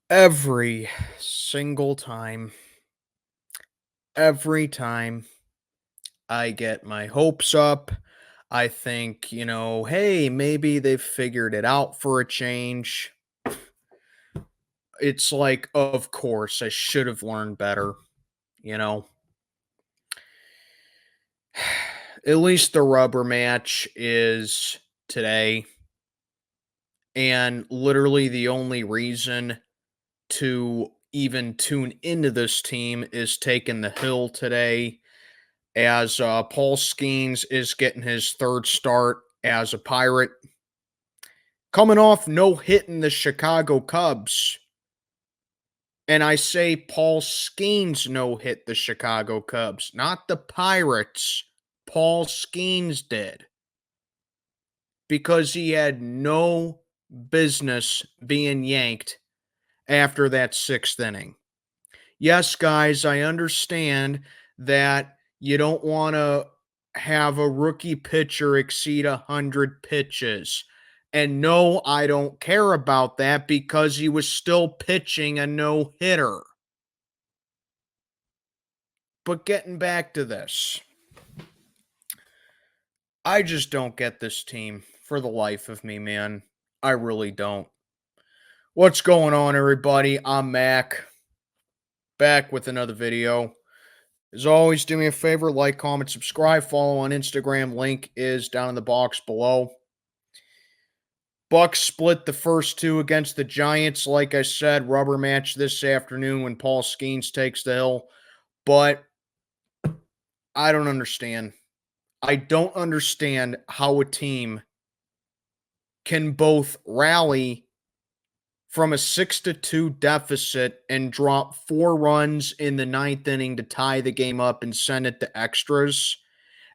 Every single time, every time I get my hopes up, I think, hey, maybe they've figured it out for a change. It's like, of course, I should have learned better, you know. At least the rubber match is today. And literally the only reason to even tune into this team is taking the hill today as Paul Skeens is getting his third start as a Pirate, coming off no hitting the Chicago Cubs. And I say Paul Skeens no hit the Chicago Cubs, not the Pirates. Paul Skeens did because he had no business being yanked after that sixth inning. Yes, guys, I understand that you don't want to have a rookie pitcher exceed 100 pitches. And no, I don't care about that because he was still pitching a no hitter. But getting back to this, I just don't get this team for the life of me, man. I really don't. What's going on, everybody? I'm Mac, back with another video. As always, do me a favor, like, comment, subscribe, follow on Instagram. Link is down in the box below. Bucks split the first two against the Giants. Like I said, rubber match this afternoon when Paul Skeens takes the hill. But I don't understand. I don't understand how a team can both rally from a 6-2 deficit and drop 4 runs in the ninth inning to tie the game up and send it to extras.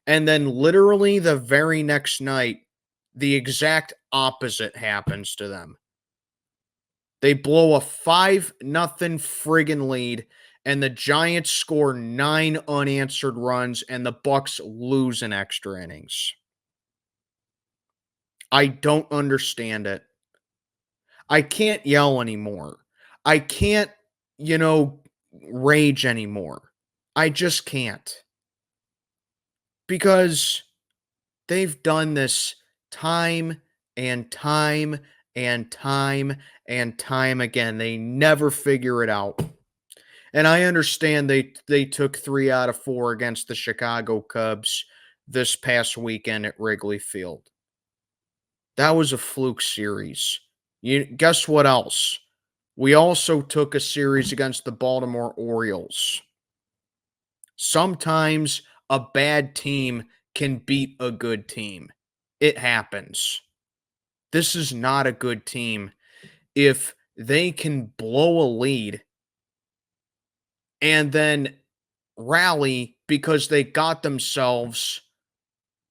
And then literally the very next night, the exact opposite happens to them. They blow a 5-0 friggin' lead, and the Giants score 9 unanswered runs, and the Bucks lose in extra innings. I don't understand it. I can't yell anymore. I can't, rage anymore. I just can't. Because they've done this time and time and time and time again. They never figure it out. And I understand they took 3 out of 4 against the Chicago Cubs this past weekend at Wrigley Field. That was a fluke series. Guess what else? We also took a series against the Baltimore Orioles. Sometimes a bad team can beat a good team. It happens. This is not a good team if they can blow a lead and then rally because they got themselves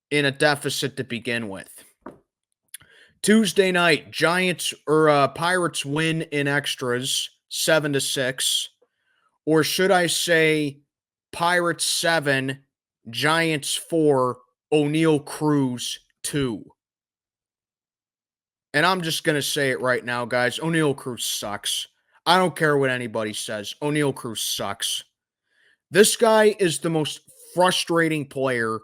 in a deficit to begin with. Tuesday night, Pirates win in extras 7-6. Or should I say Pirates 7, Giants 4, O'Neal Cruz 2. And I'm just going to say it right now, guys. O'Neal Cruz sucks. I don't care what anybody says. O'Neal Cruz sucks. This guy is the most frustrating player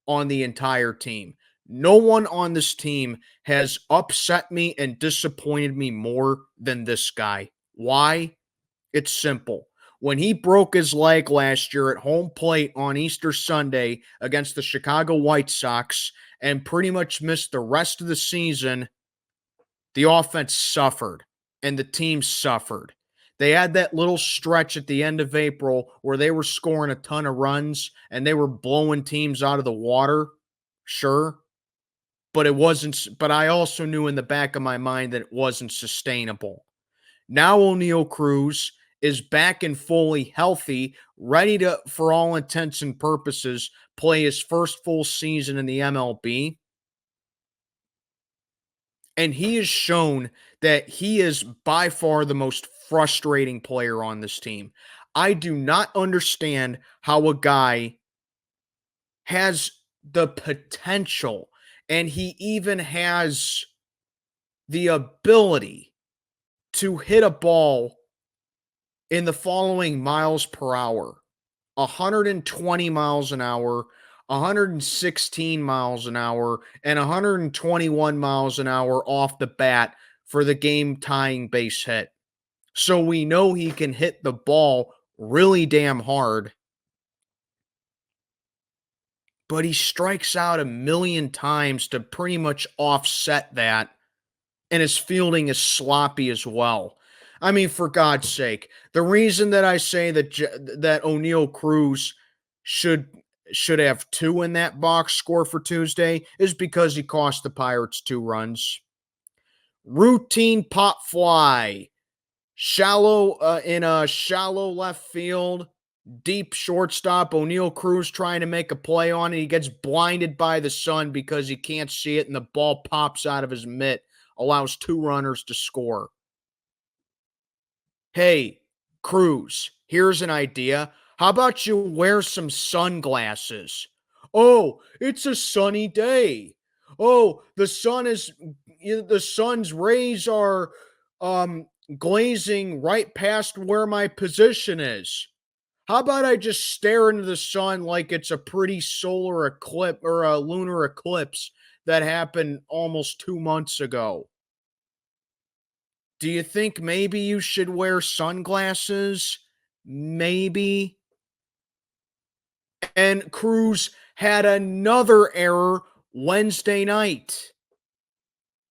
on the entire team. No one on this team has upset me and disappointed me more than this guy. Why? It's simple. When he broke his leg last year at home plate on Easter Sunday against the Chicago White Sox and pretty much missed the rest of the season, the offense suffered and the team suffered. They had that little stretch at the end of April where they were scoring a ton of runs and they were blowing teams out of the water. Sure. But it wasn't, but I also knew in the back of my mind that it wasn't sustainable. Now O'Neal Cruz is back and fully healthy, ready to, for all intents and purposes, play his first full season in the MLB. And he has shown that he is by far the most frustrating player on this team. I do not understand how a guy has the potential and he even has the ability to hit a ball in the following miles per hour: 120 miles an hour, 116 miles an hour, and 121 miles an hour off the bat for the game tying base hit. So we know he can hit the ball really damn hard, but he strikes out a million times to pretty much offset that, and his fielding is sloppy as well. I mean, for God's sake, the reason that I say that O'Neal Cruz should should have two in that box score for Tuesday is because he cost the Pirates 2 runs. Routine pop fly, shallow in a shallow left field, deep shortstop. O'Neal Cruz trying to make a play on it. He gets blinded by the sun because he can't see it, and the ball pops out of his mitt, allows 2 runners to score. Hey, Cruz, here's an idea. How about you wear some sunglasses? Oh, it's a sunny day. Oh, the sun's rays are um glazing right past where my position is. How about I just stare into the sun like it's a pretty solar eclipse or a lunar eclipse that happened almost 2 months ago? Do you think maybe you should wear sunglasses? Maybe. And Cruz had another error Wednesday night.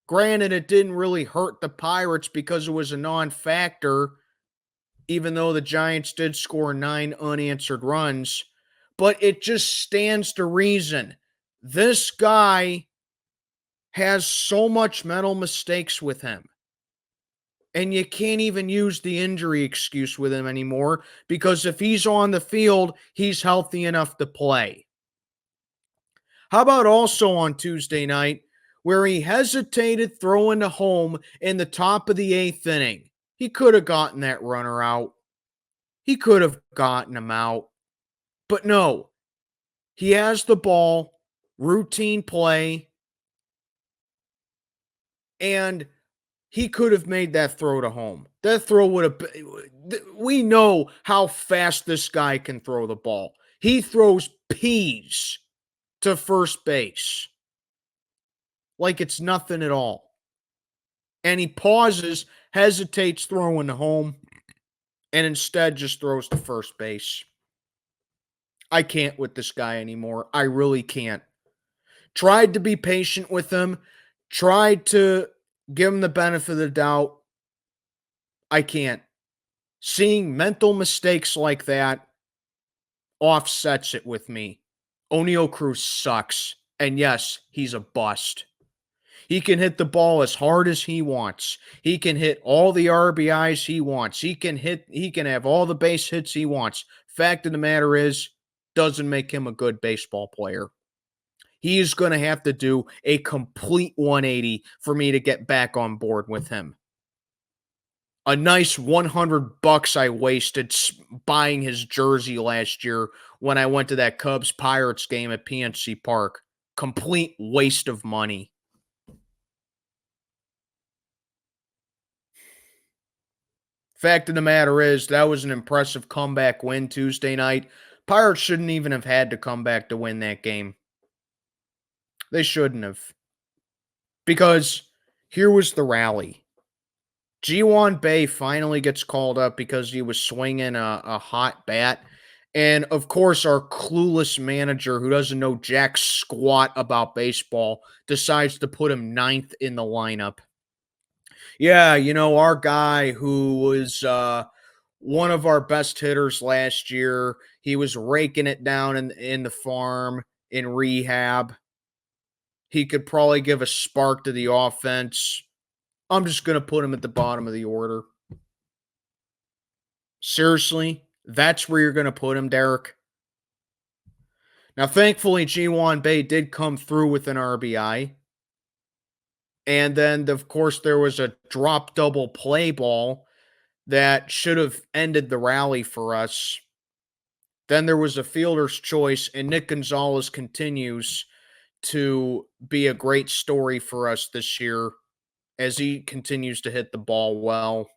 Granted, it didn't really hurt the Pirates because it was a non factor, even though the Giants did score 9 unanswered runs. But it just stands to reason. This guy has so much mental mistakes with him. And you can't even use the injury excuse with him anymore because if he's on the field, he's healthy enough to play. How about also on Tuesday night, where he hesitated throwing to home in the top of the 8th inning? He could have gotten that runner out. He could have gotten him out. But no, he has the ball, routine play, and he could have made that throw to home. That throw would have been, we know how fast this guy can throw the ball. He throws peas to first base like it's nothing at all. And he pauses, hesitates throwing to home, and instead just throws to first base. I can't with this guy anymore. I really can't. Tried to be patient with him, tried to give him the benefit of the doubt. I can't. Seeing mental mistakes like that offsets it with me. O'Neal Cruz sucks. And yes, he's a bust. He can hit the ball as hard as he wants. He can hit all the RBIs he wants. He can have all the base hits he wants. Fact of the matter is, doesn't make him a good baseball player. He is going to have to do a complete 180 for me to get back on board with him. A nice $100 I wasted buying his jersey last year when I went to that Cubs Pirates game at PNC Park. Complete waste of money. Fact of the matter is, that was an impressive comeback win Tuesday night. Pirates shouldn't even have had to come back to win that game. They shouldn't have. Because here was the rally. Ji-hwan Bae finally gets called up because he was swinging a hot bat. And, of course, our clueless manager who doesn't know jack squat about baseball decides to put him 9th in the lineup. Yeah, our guy who was one of our best hitters last year, he was raking it down in the farm, in rehab. He could probably give a spark to the offense. I'm just going to put him at the bottom of the order. Seriously, that's where you're going to put him, Derek? Now, thankfully, Ji-hwan Bae did come through with an RBI. And then, of course, there was a drop double play ball that should have ended the rally for us. Then there was a fielder's choice, and Nick Gonzalez continues to be a great story for us this year as he continues to hit the ball well.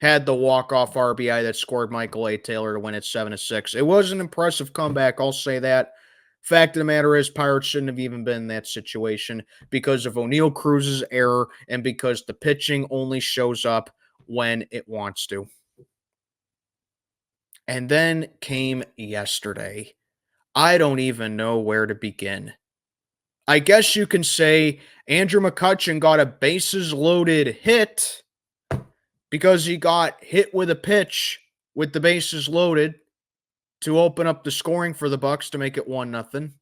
had the walk-off RBI that scored Michael A. Taylor to win at 7-6. It was an impressive comeback, I'll say that. Fact of the matter is, Pirates shouldn't have even been in that situation because of O'Neal Cruz's error and because the pitching only shows up when it wants to. And then came yesterday. I don't even know where to begin. I guess you can say Andrew McCutchen got a bases-loaded hit because he got hit with a pitch with the bases loaded to open up the scoring for the Bucks to make it 1-0.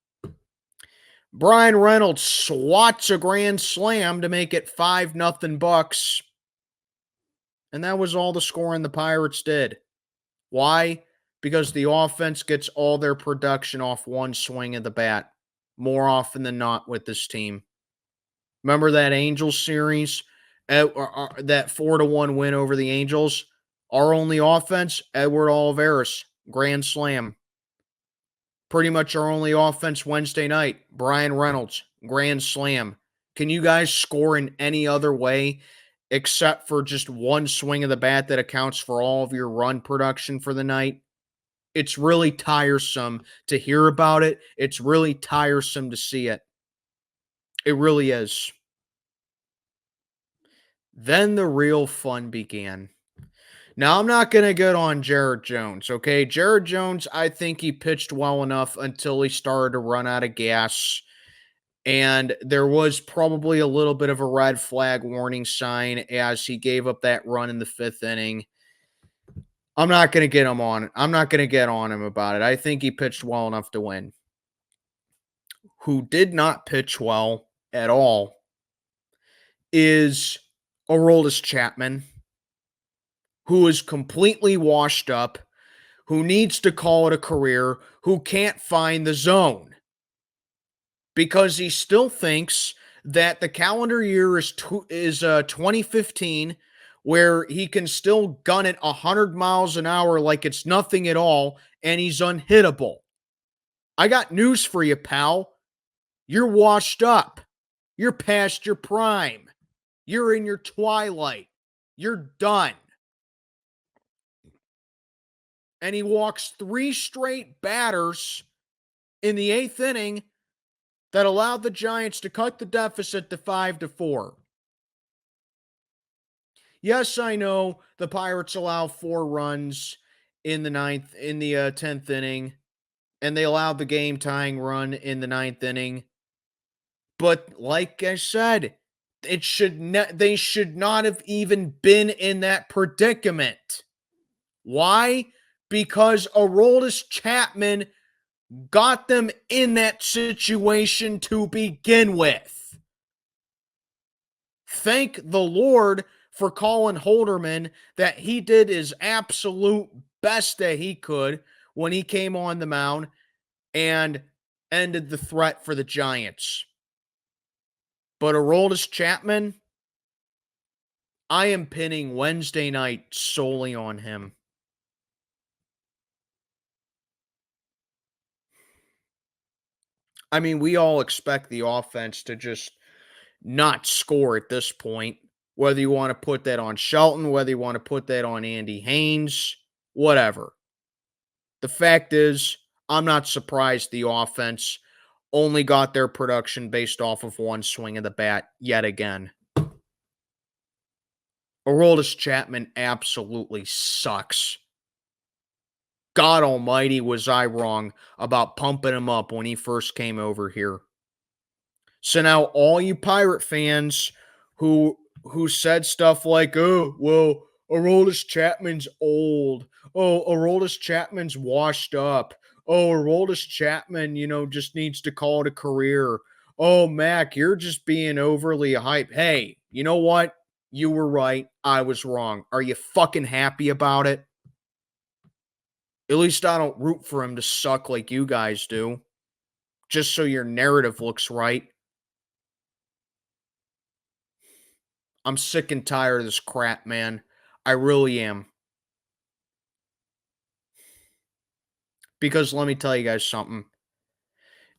Brian Reynolds swats a grand slam to make it 5-0 Bucks. And that was all the scoring the Pirates did. Why? Because the offense gets all their production off one swing of the bat more often than not with this team. Remember that Angels series? That 4-1 win over the Angels? Our only offense, Edward Olivares, grand slam. Pretty much our only offense Wednesday night, Brian Reynolds, grand slam. Can you guys score in any other way except for just one swing of the bat that accounts for all of your run production for the night? It's really tiresome to hear about it. It's really tiresome to see it. It really is. Then the real fun began. Now, I'm not going to get on Jared Jones, okay? Jared Jones, I think he pitched well enough until he started to run out of gas. And there was probably a little bit of a red flag warning sign as he gave up that run in the 5th inning. I'm not going to get him on. I'm not going to get on him about it. I think he pitched well enough to win. Who did not pitch well at all is Aroldis Chapman, who is completely washed up, who needs to call it a career, who can't find the zone because he still thinks that the calendar year is 2015, where he can still gun it 100 miles an hour like it's nothing at all, and he's unhittable. I got news for you, pal. You're washed up. You're past your prime. You're in your twilight. You're done. And he walks 3 straight batters in the 8th inning that allowed the Giants to cut the deficit to 5-4. Yes, I know the Pirates allow 4 runs in the 10th inning, and they allowed the game-tying run in the 9th inning. But like I said, they should not have even been in that predicament. Why? Because Aroldis Chapman got them in that situation to begin with. Thank the Lord for Colin Holderman that he did his absolute best that he could when he came on the mound and ended the threat for the Giants. But Aroldis Chapman, I am pinning Wednesday night solely on him. I mean, we all expect the offense to just not score at this point. Whether you want to put that on Shelton, whether you want to put that on Andy Haynes, whatever. The fact is, I'm not surprised the offense only got their production based off of one swing of the bat yet again. Aroldis Chapman absolutely sucks. God almighty, was I wrong about pumping him up when he first came over here. So now all you Pirate fans who said stuff like, oh, well, Aroldis Chapman's old. Oh, Aroldis Chapman's washed up. Oh, Aroldis Chapman, just needs to call it a career. Oh, Mac, you're just being overly hyped. Hey, you know what? You were right. I was wrong. Are you fucking happy about it? At least I don't root for him to suck like you guys do. Just so your narrative looks right. I'm sick and tired of this crap, man. I really am. Because let me tell you guys something.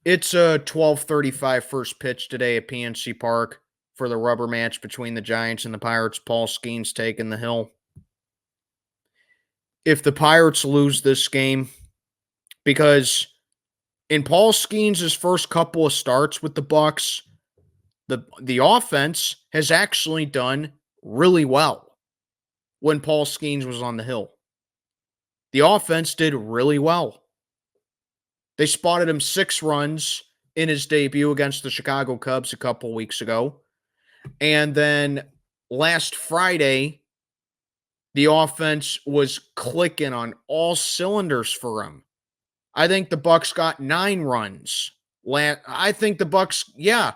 It's a 12:35 first pitch today at PNC Park for the rubber match between the Giants and the Pirates. Paul Skeens taking the hill. if the Pirates lose this game, because in Paul Skeens' first couple of starts with the Bucks, the offense has actually done really well when Paul Skeens was on the hill. The offense did really well. They spotted him 6 runs in his debut against the Chicago Cubs a couple weeks ago. And then last Friday, the offense was clicking on all cylinders for him. I think the Bucks got 9 runs. I think the Bucks, yeah,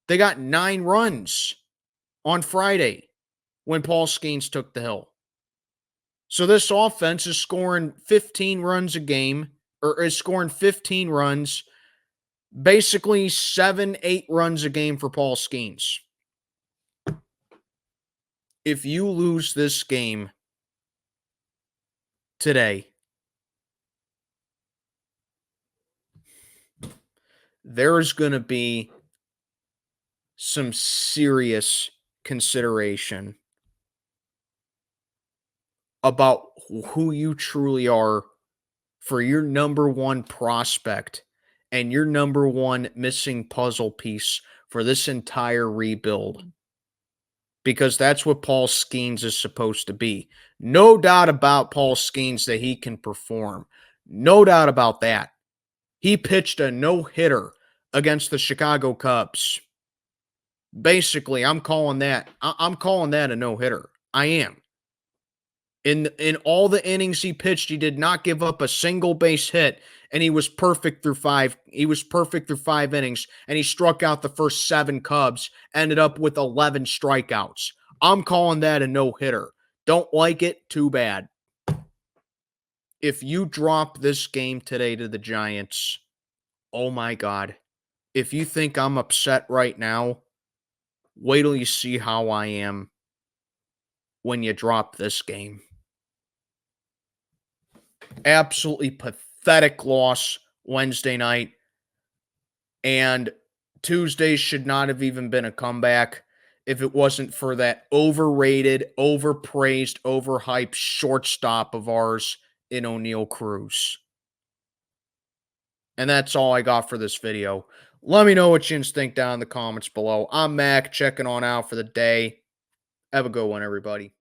they got 9 runs on Friday when Paul Skeens took the hill. So this offense is scoring 15 runs a game, or is scoring 15 runs, basically 7, 8 runs a game for Paul Skeens. If you lose this game today, there is going to be some serious consideration about who you truly are for your number one prospect and your number one missing puzzle piece for this entire rebuild. Because that's what Paul Skeens is supposed to be. No doubt about Paul Skeens that he can perform. No doubt about that. He pitched a no-hitter against the Chicago Cubs. Basically, I'm calling that a no-hitter. I am. In all the innings he pitched, he did not give up a single base hit, and he was perfect through 5. He was perfect through 5 innings, and he struck out the first 7 Cubs, ended up with 11 strikeouts. I'm calling that a no-hitter. Don't like it? Too bad. If you drop this game today to the Giants, oh my God. If you think I'm upset right now, wait till you see how I am when you drop this game. Absolutely pathetic loss Wednesday night. And Tuesday should not have even been a comeback if it wasn't for that overrated, overpraised, overhyped shortstop of ours in O'Neal Cruz. And that's all I got for this video. Let me know what you think down in the comments below. I'm Mac, checking on out for the day. Have a good one, everybody.